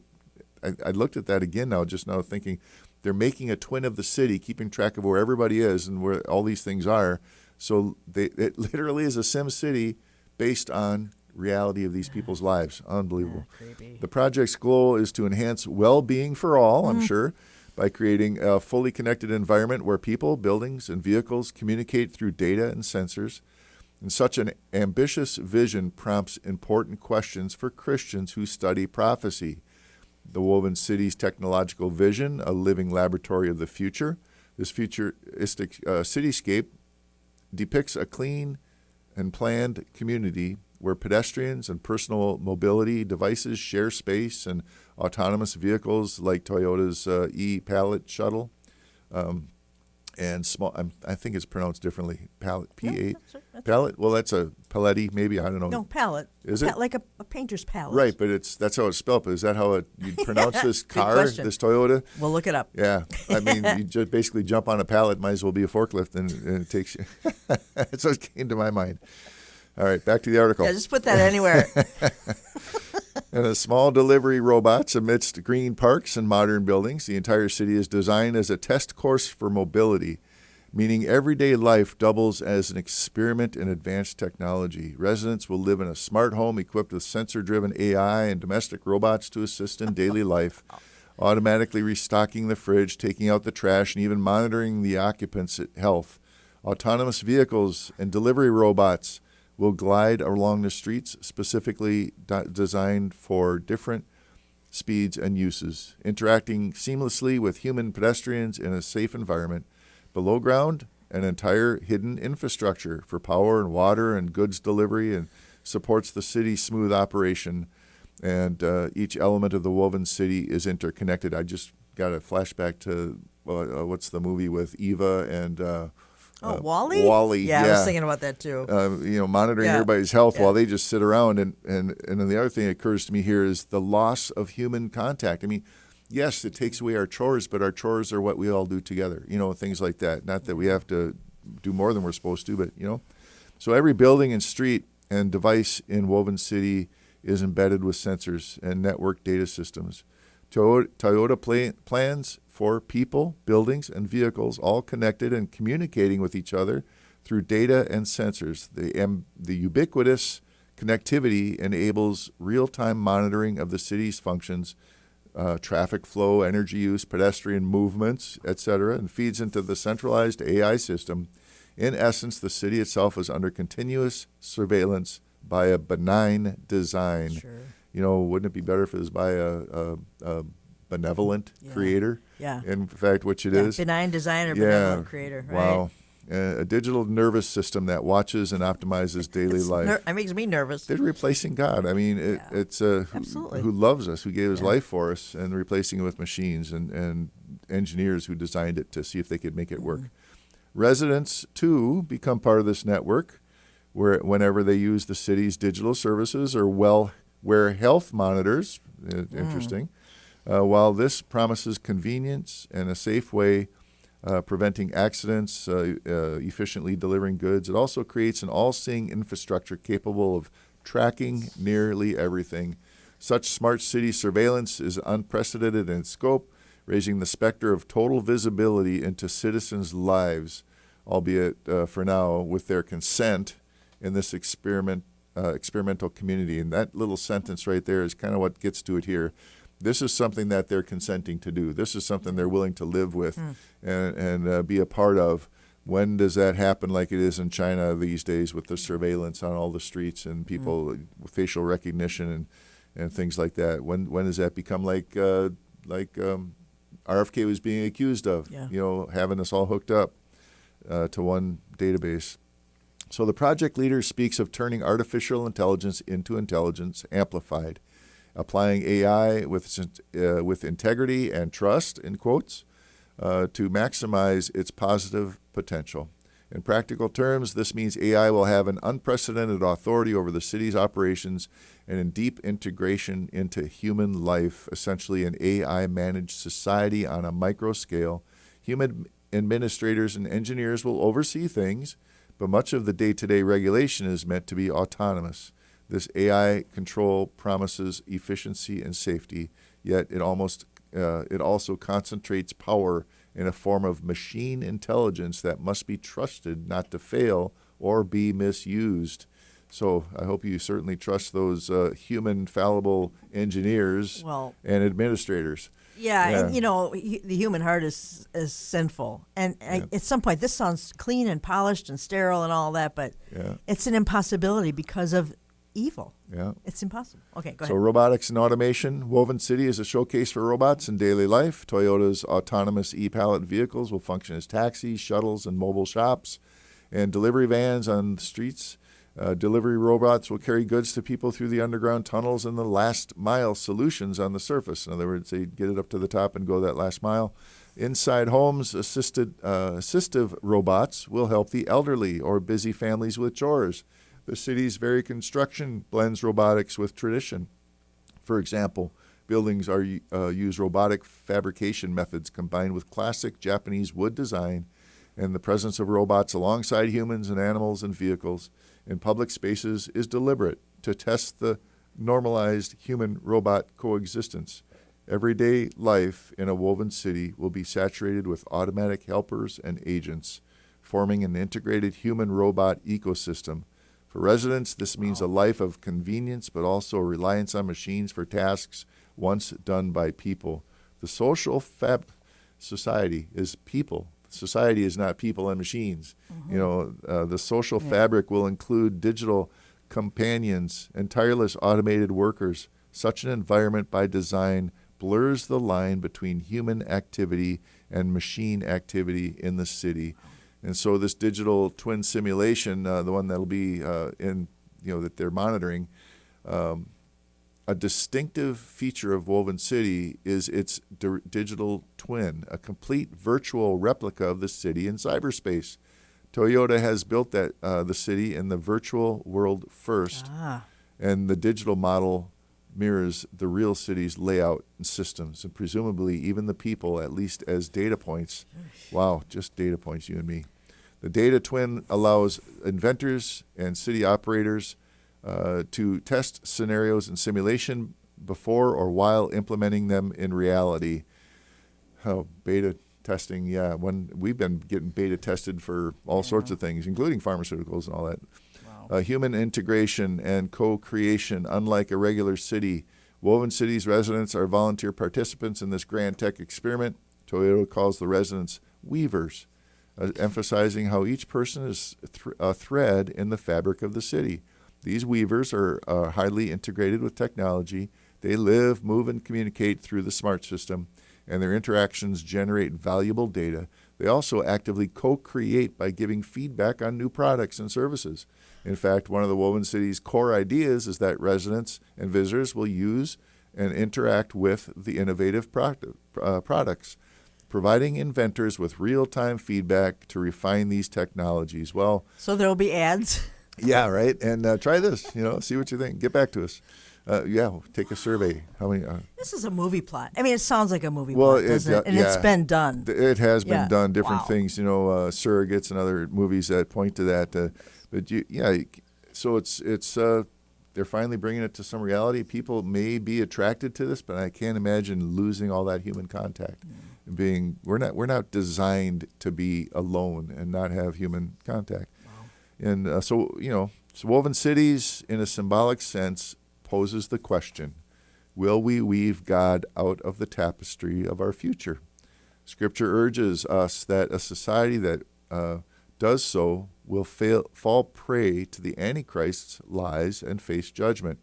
I looked at that again just now thinking, they're making a twin of the city, keeping track of where everybody is and where all these things are. So it literally is a Sim City based on reality of these people's lives. Unbelievable. Creepy. The project's goal is to enhance well-being for all, I'm sure, by creating a fully connected environment where people, buildings, and vehicles communicate through data and sensors. And such an ambitious vision prompts important questions for Christians who study prophecy. the Woven City's technological vision, a living laboratory of the future. This futuristic cityscape depicts a clean and planned community where pedestrians and personal mobility devices share space, and autonomous vehicles like Toyota's e-pallet shuttle and small. I think it's pronounced differently. Pallet, P-A. Pallet. Well, that's a paletti, maybe. I don't know. No, pallet. Is it like a painter's palette? Right, but that's how it's spelled. But is that how you'd pronounce this car, question. this Toyota? We'll look it up. Yeah, I mean, you just basically jump on a pallet. Might as well be a forklift, and it takes you. That's what came to my mind. All right, back to the article. Yeah, just put that anywhere. And a small delivery robots amidst green parks and modern buildings. The entire city is designed as a test course for mobility, meaning everyday life doubles as an experiment in advanced technology. Residents will live in a smart home equipped with sensor-driven AI and domestic robots to assist in daily life, automatically restocking the fridge, taking out the trash, and even monitoring the occupants' health. Autonomous vehicles and delivery robots will glide along the streets specifically designed for different speeds and uses, interacting seamlessly with human pedestrians in a safe environment. Below ground, an entire hidden infrastructure for power and water and goods delivery and supports the city's smooth operation. And each element of the Woven City is interconnected. I just got a flashback to what's the movie with Eva and Wall-E? Wall-E. Yeah, I was thinking about that too. Monitoring everybody's health while they just sit around. And then the other thing that occurs to me here is the loss of human contact. I mean, yes, it takes away our chores, but our chores are what we all do together, things like that. Not that we have to do more than we're supposed to, but, So every building and street and device in Woven City is embedded with sensors and network data systems. Toyota plans for people, buildings, and vehicles all connected and communicating with each other through data and sensors. The ubiquitous connectivity enables real-time monitoring of the city's functions, traffic flow, energy use, pedestrian movements, etc., and feeds into the centralized AI system. In essence, the city itself is under continuous surveillance by a benign design. Sure. Wouldn't it be better if it was by a benevolent creator? Yeah. In fact, which it is. Benign designer, benevolent creator. Right? Wow. A digital nervous system that watches and optimizes daily life. It makes me nervous. They're replacing God. I mean, it's who loves us, who gave his life for us, and replacing it with machines and engineers who designed it to see if they could make it work. Residents, too, become part of this network whenever they use the city's digital services or wear health monitors. Interesting. While this promises convenience and a safe way preventing accidents, efficiently delivering goods, it also creates an all-seeing infrastructure capable of tracking nearly everything. Such smart city surveillance is unprecedented in scope, raising the specter of total visibility into citizens' lives, albeit for now with their consent in this experimental community. And that little sentence right there is kind of what gets to it here. This is something that they're consenting to do. This is something they're willing to live with and be a part of. When does that happen like it is in China these days with the surveillance on all the streets and people, facial recognition and things like that? When does that become like RFK was being accused of, having us all hooked up to one database? So the project leader speaks of turning artificial intelligence into intelligence amplified, applying AI with integrity and trust, in quotes, to maximize its positive potential. In practical terms, this means AI will have an unprecedented authority over the city's operations and in deep integration into human life, essentially an AI-managed society on a micro scale. Human administrators and engineers will oversee things, but much of the day-to-day regulation is meant to be autonomous. This AI control promises efficiency and safety, yet it also concentrates power in a form of machine intelligence that must be trusted not to fail or be misused. So I hope you certainly trust those human fallible engineers and administrators. Yeah, and the human heart is sinful, and at some point, this sounds clean and polished and sterile and all that, but it's an impossibility because of evil. Yeah. It's impossible. Okay, go So ahead. robotics and automation. Woven City is a showcase for robots in daily life. Toyota's autonomous e-pallet vehicles will function as taxis, shuttles, and mobile shops, and delivery vans on the streets. Delivery robots will carry goods to people through the underground tunnels and the last mile solutions on the surface. In other words, they get it up to the top and go that last mile. Inside homes, assistive robots will help the elderly or busy families with chores. The city's very construction blends robotics with tradition. For example, buildings use robotic fabrication methods combined with classic Japanese wood design and the presence of robots alongside humans and animals and vehicles in public spaces is deliberate to test the normalized human-robot coexistence. Everyday life in a woven city will be saturated with automatic helpers and agents, forming an integrated human-robot ecosystem. For residents, this means a life of convenience, but also reliance on machines for tasks once done by people. The social society is people. Society is not people and machines. The social fabric will include digital companions and tireless automated workers. Such an environment by design blurs the line between human activity and machine activity in the city. And so this digital twin simulation, the one that'll be that they're monitoring, a distinctive feature of Woven City is its digital twin, a complete virtual replica of the city in cyberspace. Toyota has built the city in the virtual world first, and the digital model mirrors the real city's layout and systems, and presumably even the people, at least as data points. Wow, just data points, you and me. The data twin allows inventors and city operators to test scenarios in simulation before or while implementing them in reality. Oh, beta testing, yeah. When we've been getting beta tested for all sorts of things, including pharmaceuticals and all that. Wow. Human integration and co-creation. Unlike a regular city, Woven City's residents are volunteer participants in this grand tech experiment. Toyota calls the residents weavers, emphasizing how each person is a thread in the fabric of the city. These weavers are highly integrated with technology. They live, move, and communicate through the smart system, and their interactions generate valuable data. They also actively co-create by giving feedback on new products and services. In fact, one of the Woven City's core ideas is that residents and visitors will use and interact with the innovative products, providing inventors with real-time feedback to refine these technologies. Well, so there will be ads. Yeah, right. And try this. See what you think. Get back to us. Take a survey. How many? This is a movie plot. I mean, it sounds like a movie plot, doesn't it? And it's been done. It has been done. Different things. Surrogates and other movies that point to that. So it's they're finally bringing it to some reality. People may be attracted to this, but I can't imagine losing all that human contact. We're not designed to be alone and not have human contact. And so Woven Cities, in a symbolic sense, poses the question, will we weave God out of the tapestry of our future? Scripture urges us that a society that does so will fall prey to the Antichrist's lies and face judgment.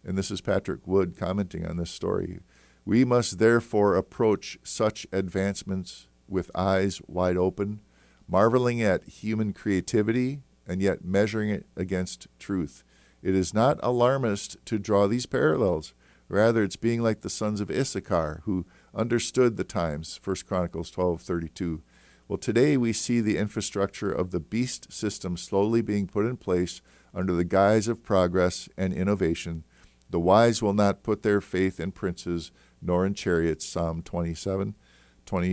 And this is Patrick Wood commenting on this story. We must therefore approach such advancements with eyes wide open, marveling at human creativity, and yet measuring it against truth. It is not alarmist to draw these parallels. Rather, it's being like the sons of Issachar, who understood the times, 1 Chronicles 12:32. Well, today we see the infrastructure of the beast system slowly being put in place under the guise of progress and innovation. The wise will not put their faith in princes, nor in chariots, Psalm 20,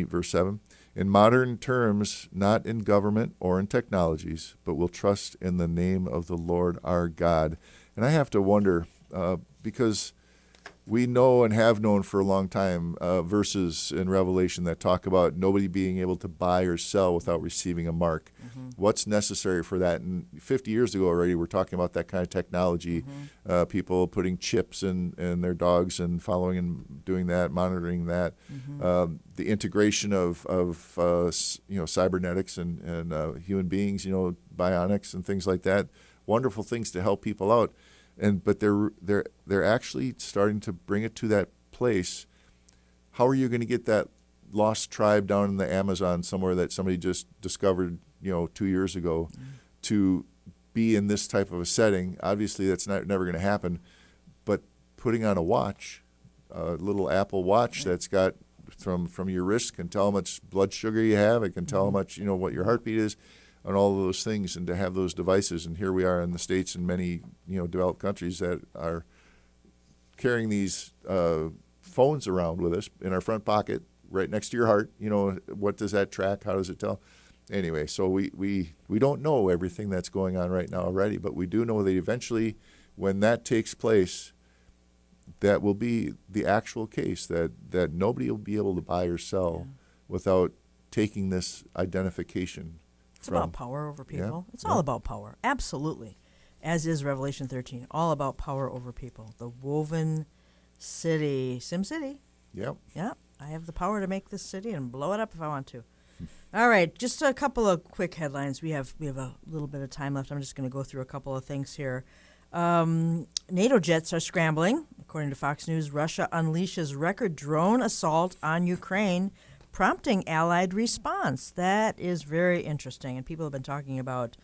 verse 7. In modern terms, not in government or in technologies, but will trust in the name of the Lord our God. And I have to wonder, because we know and have known for a long time verses in Revelation that talk about nobody being able to buy or sell without receiving a mark. What's necessary for that? And 50 years ago already, we're talking about that kind of technology, people putting chips in their dogs and following and doing that, monitoring that. The integration of cybernetics and human beings, bionics and things like that. Wonderful things to help people out. but they're actually starting to bring it to that place. How are you going to get that lost tribe down in the Amazon somewhere that somebody just discovered 2 years ago to be in this type of a setting? Obviously, that's never going to happen. But putting on a watch, a little Apple Watch that's got from your wrist, can tell how much blood sugar you have. It can tell how much what your heartbeat is, and all of those things. And to have those devices, and here we are in the States and many developed countries that are carrying these phones around with us in our front pocket, right next to your heart. What does that track? How does it tell? Anyway, so we don't know everything that's going on right now already, but we do know that eventually, when that takes place, that will be the actual case, that nobody will be able to buy or sell without taking this identification. It's about power over people. Yeah, it's all about power, absolutely, as is Revelation 13, all about power over people. The woven city, SimCity. Yep. Yeah, I have the power to make this city and blow it up if I want to. All right, just a couple of quick headlines. We have a little bit of time left. I'm just going to go through a couple of things here. NATO jets are scrambling. According to Fox News, Russia unleashes record drone assault on Ukraine, prompting Allied response. That is very interesting, and people have been talking about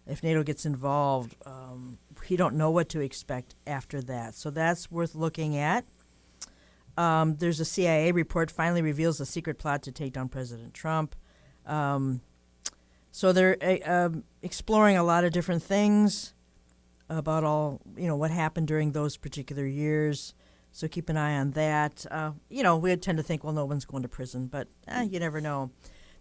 if NATO gets involved, we don't know what to expect after that. So that's worth looking at. There's a CIA report finally reveals a secret plot to take down President Trump. So they're exploring a lot of different things about all, what happened during those particular years. So keep an eye on that. We tend to think, well, no one's going to prison, but you never know.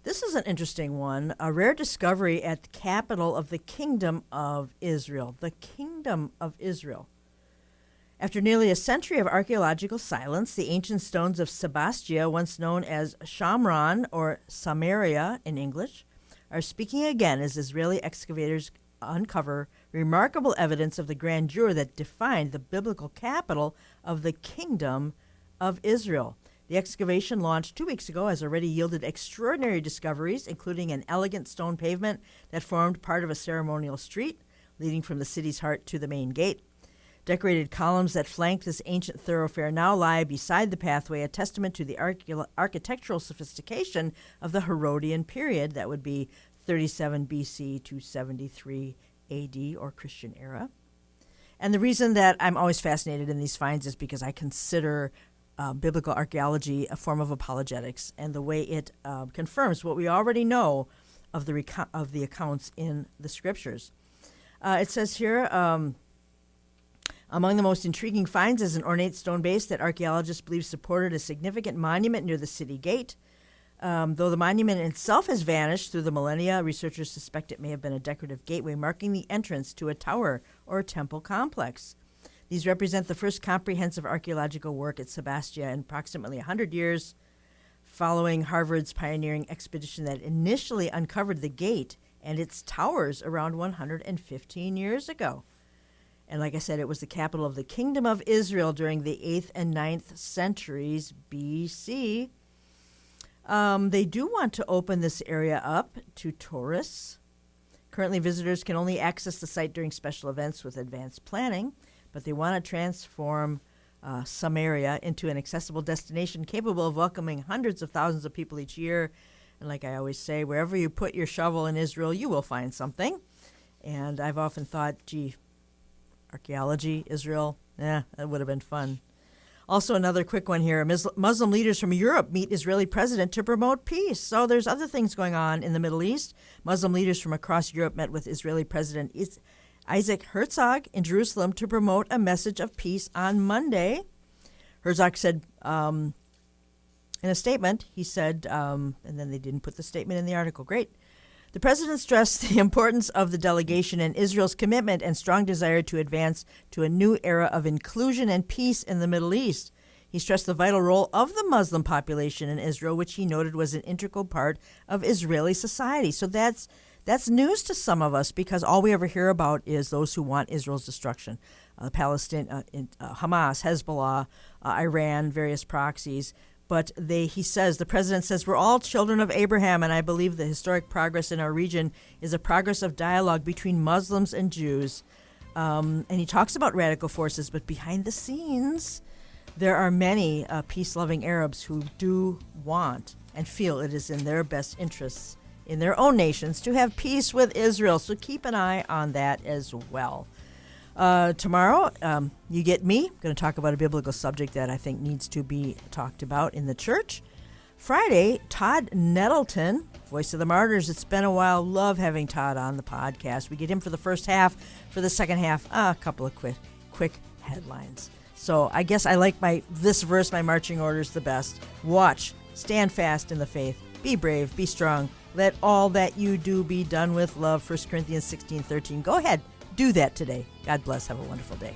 This is an interesting one. A rare discovery at the capital of the Kingdom of Israel. The Kingdom of Israel. After nearly a century of archaeological silence, the ancient stones of Sebastia, once known as Shamron or Samaria in English, are speaking again as Israeli excavators uncover remarkable evidence of the grandeur that defined the biblical capital of the Kingdom of Israel. The excavation, launched 2 weeks ago, has already yielded extraordinary discoveries, including an elegant stone pavement that formed part of a ceremonial street leading from the city's heart to the main gate. Decorated columns that flank this ancient thoroughfare now lie beside the pathway, a testament to the architectural sophistication of the Herodian period. That would be 37 BC to 73 AD, or Christian era. And the reason that I'm always fascinated in these finds is because I consider biblical archaeology a form of apologetics, and the way it confirms what we already know of the accounts in the scriptures. It says here, among the most intriguing finds is an ornate stone base that archaeologists believe supported a significant monument near the city gate. Though the monument itself has vanished through the millennia, researchers suspect it may have been a decorative gateway marking the entrance to a tower or a temple complex. These represent the first comprehensive archaeological work at Sebastia in approximately 100 years, following Harvard's pioneering expedition that initially uncovered the gate and its towers around 115 years ago. And like I said, it was the capital of the Kingdom of Israel during the 8th and 9th centuries BC. They do want to open this area up to tourists. Currently, visitors can only access the site during special events with advanced planning, but they want to transform Samaria into an accessible destination capable of welcoming hundreds of thousands of people each year. And like I always say, wherever you put your shovel in Israel, you will find something. And I've often thought, gee, archaeology, Israel, that would have been fun. Also, another quick one here. Muslim leaders from Europe meet Israeli president to promote peace. So there's other things going on in the Middle East. Muslim leaders from across Europe met with Israeli President Isaac Herzog in Jerusalem to promote a message of peace on Monday. Herzog said in a statement, he said, and then they didn't put the statement in the article. Great. The president stressed the importance of the delegation and Israel's commitment and strong desire to advance to a new era of inclusion and peace in the Middle East. He stressed the vital role of the Muslim population in Israel, which he noted was an integral part of Israeli society. So that's news to some of us, because all we ever hear about is those who want Israel's destruction. Hamas, Hezbollah, Iran, various proxies. But the president says, we're all children of Abraham, and I believe the historic progress in our region is a progress of dialogue between Muslims and Jews. And he talks about radical forces, but behind the scenes, there are many peace-loving Arabs who do want and feel it is in their best interests in their own nations to have peace with Israel. So keep an eye on that as well. Tomorrow, you get me. I'm going to talk about a biblical subject that I think needs to be talked about in the church. Friday, Todd Nettleton, Voice of the Martyrs. It's been a while. Love having Todd on the podcast. We get him for the first half. For the second half, a couple of quick headlines. So I guess I like this verse, my marching orders, the best. Watch, stand fast in the faith, be brave, be strong. Let all that you do be done with love. 1 Corinthians 16:13. Go ahead, do that today. God bless. Have a wonderful day.